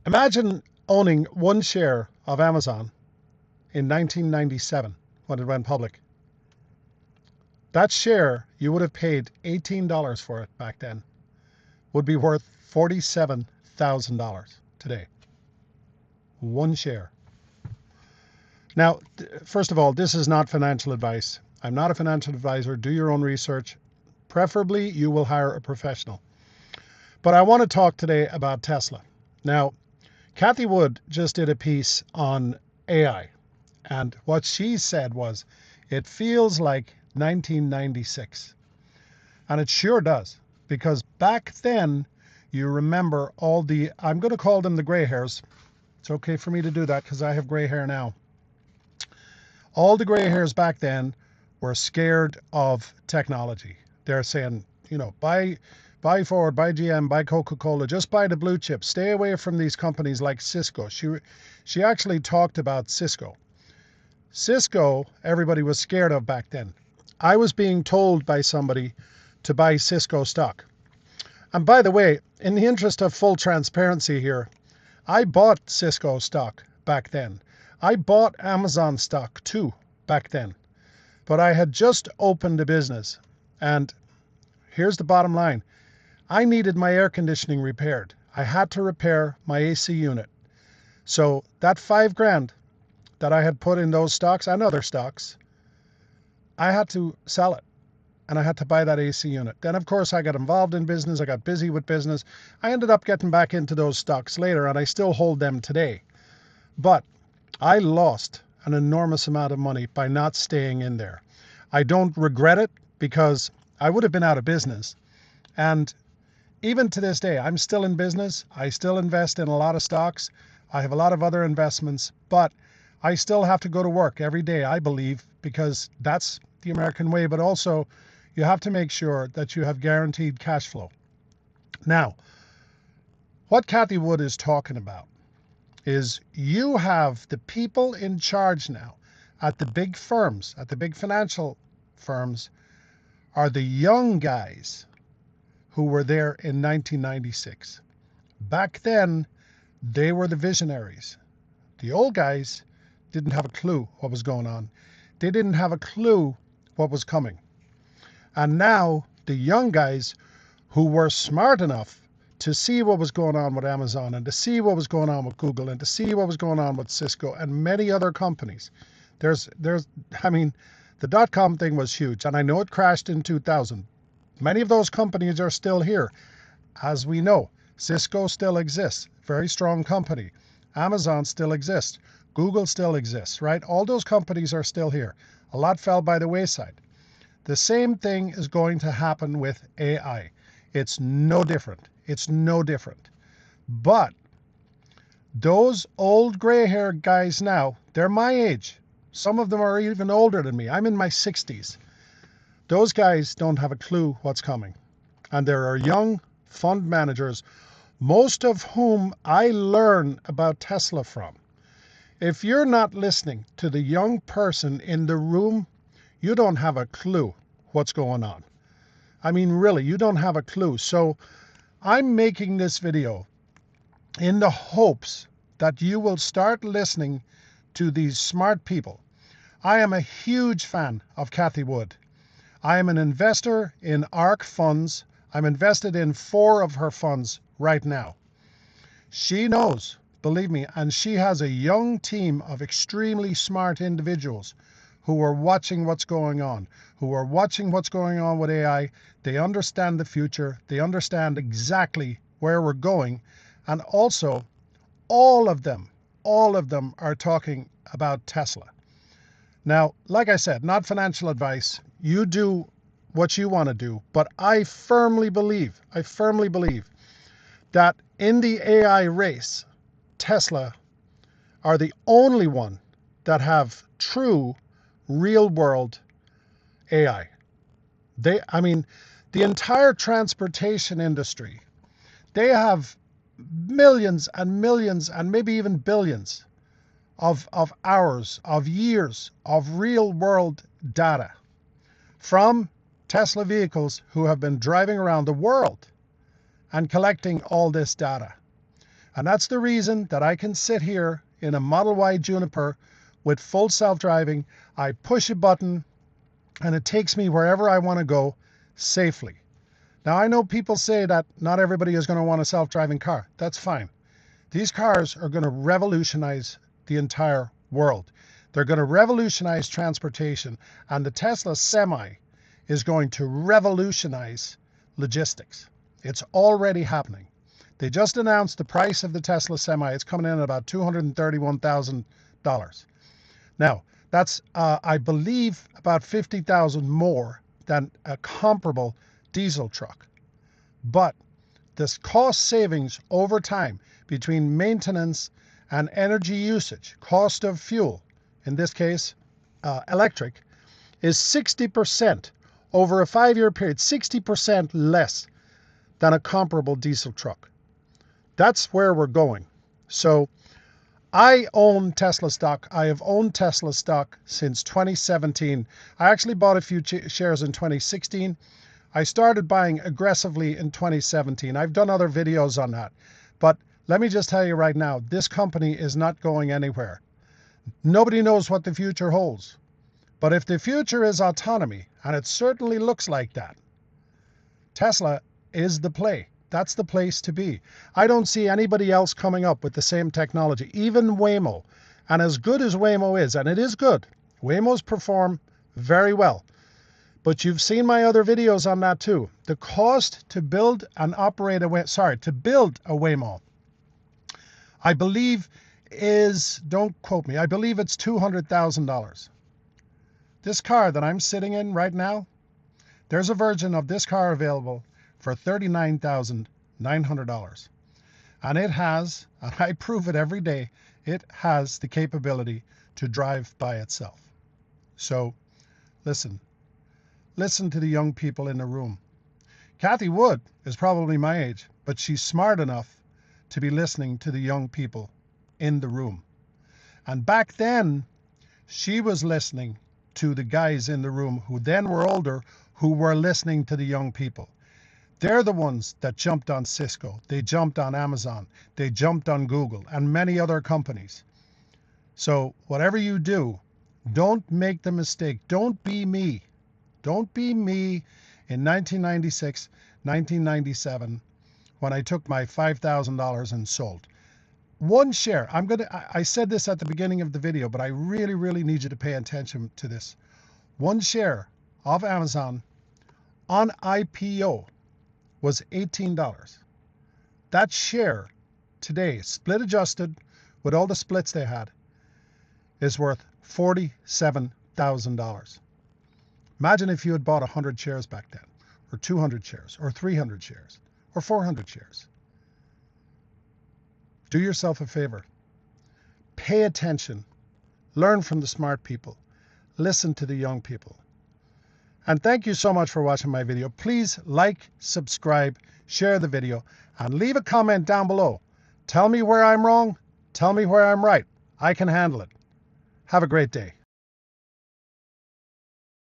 Imagine owning one share of Amazon in 1997 when it went public. That share, you would have paid $18 for it back then, would be worth $47,000 today. One share. Now, first of all, this is not financial advice. I'm not a financial advisor. Do your own research. Preferably, you will hire a professional. But I want to talk today about Tesla. Now, Cathie Wood just did a piece on AI. And what she said was, it feels like 1996. And it sure does. Because back then, you remember all the, I'm going to call them the gray hairs. It's okay for me to do that because I have gray hair now. All the gray hairs back then were scared of technology. They're saying, you know, buy Ford, buy GM, buy Coca-Cola, just buy the blue chips. Stay away from these companies like Cisco. She actually talked about Cisco. Cisco, everybody was scared of back then. I was being told by somebody to buy Cisco stock. And by the way, in the interest of full transparency here, I bought Cisco stock back then. I bought Amazon stock too back then. But I had just opened a business. And here's the bottom line. I needed my air conditioning repaired. I had to repair my AC unit. So that $5,000 that I had put in those stocks and other stocks, I had to sell it. And I had to buy that AC unit. Then, of course, I got involved in business. I got busy with business. I ended up getting back into those stocks later, and I still hold them today. But I lost an enormous amount of money by not staying in there. I don't regret it because I would have been out of business. And even to this day, I'm still in business. I still invest in a lot of stocks. I have a lot of other investments, but I still have to go to work every day, I believe, because that's the American way. But also, you have to make sure that you have guaranteed cash flow. Now, what Cathie Wood is talking about is you have the people in charge now at the big firms, at the big financial firms, are the young guys who were there in 1996. Back then, they were the visionaries. The old guys didn't have a clue what was going on. They didn't have a clue what was coming. And now the young guys who were smart enough to see what was going on with Amazon and to see what was going on with Google and to see what was going on with Cisco and many other companies. I mean, the dot-com thing was huge, and I know it crashed in 2000. Many of those companies are still here. As we know, Cisco still exists, very strong company. Amazon still exists. Google still exists, right? All those companies are still here. A lot fell by the wayside. The same thing is going to happen with AI. It's no different. It's no different. But those old gray-haired guys now, they're my age. Some of them are even older than me. I'm in my 60s. Those guys don't have a clue what's coming. And there are young fund managers, most of whom I learn about Tesla from. If you're not listening to the young person in the room, you don't have a clue what's going on. I mean, really, you don't have a clue. So I'm making this video in the hopes that you will start listening to these smart people. I am a huge fan of Cathie Wood. I am an investor in ARK funds. I'm invested in 4 of her funds right now. She knows, believe me, and she has a young team of extremely smart individuals who are watching what's going on, with AI. They understand the future. They understand exactly where we're going. And also, all of them are talking about Tesla. Now, like I said, not financial advice. You do what you want to do. But I firmly believe that in the AI race, Tesla are the only one that have true real-world AI. I mean, the entire transportation industry, they have millions and millions and maybe even billions of hours, of years of real-world data from Tesla vehicles who have been driving around the world and collecting all this data. And that's the reason that I can sit here in a Model Y Juniper with full self-driving. I push a button and it takes me wherever I want to go safely. Now, I know people say that not everybody is going to want a self-driving car. That's fine. These cars are going to revolutionize the entire world. They're going to revolutionize transportation, and the Tesla Semi is going to revolutionize logistics. It's already happening. They just announced the price of the Tesla Semi. It's coming in at about $231,000. Now, that's, I believe, about $50,000 more than a comparable diesel truck. But this cost savings over time between maintenance and energy usage, cost of fuel, in this case, electric, is 60% over a 5-year period, 60% less than a comparable diesel truck. That's where we're going. So I own Tesla stock. I have owned Tesla stock since 2017. I actually bought a few shares in 2016. I started buying aggressively in 2017. I've done other videos on that. But let me just tell you right now, this company is not going anywhere. Nobody knows what the future holds. But if the future is autonomy, and it certainly looks like that, Tesla is the play. That's the place to be. I don't see anybody else coming up with the same technology, even Waymo. And as good as Waymo is, and it is good, Waymos perform very well. But you've seen my other videos on that too. The cost to build and operate to build a Waymo, I believe is, don't quote me, I believe it's $200,000. This car that I'm sitting in right now, there's a version of this car available for $39,900. And it has, and I prove it every day, it has the capability to drive by itself. So listen to the young people in the room. Cathie Wood is probably my age, but she's smart enough to be listening to the young people in the room. And back then, she was listening to the guys in the room who then were older, who were listening to the young people. They're the ones that jumped on Cisco. They jumped on Amazon. They jumped on Google and many other companies. So whatever you do, don't make the mistake. Don't be me. Don't be me in 1996, 1997, when I took my $5,000 and sold. One share, I said this at the beginning of the video, but I really, really need you to pay attention to this. One share of Amazon on IPO was $18. That share today, split adjusted with all the splits they had, is worth $47,000. Imagine if you had bought 100 shares back then, or 200 shares, or 300 shares, or 400 shares. Do yourself a favor. Pay attention. Learn from the smart people. Listen to the young people. And thank you so much for watching my video. Please like, subscribe, share the video, and leave a comment down below. Tell me where I'm wrong. Tell me where I'm right. I can handle it. Have a great day.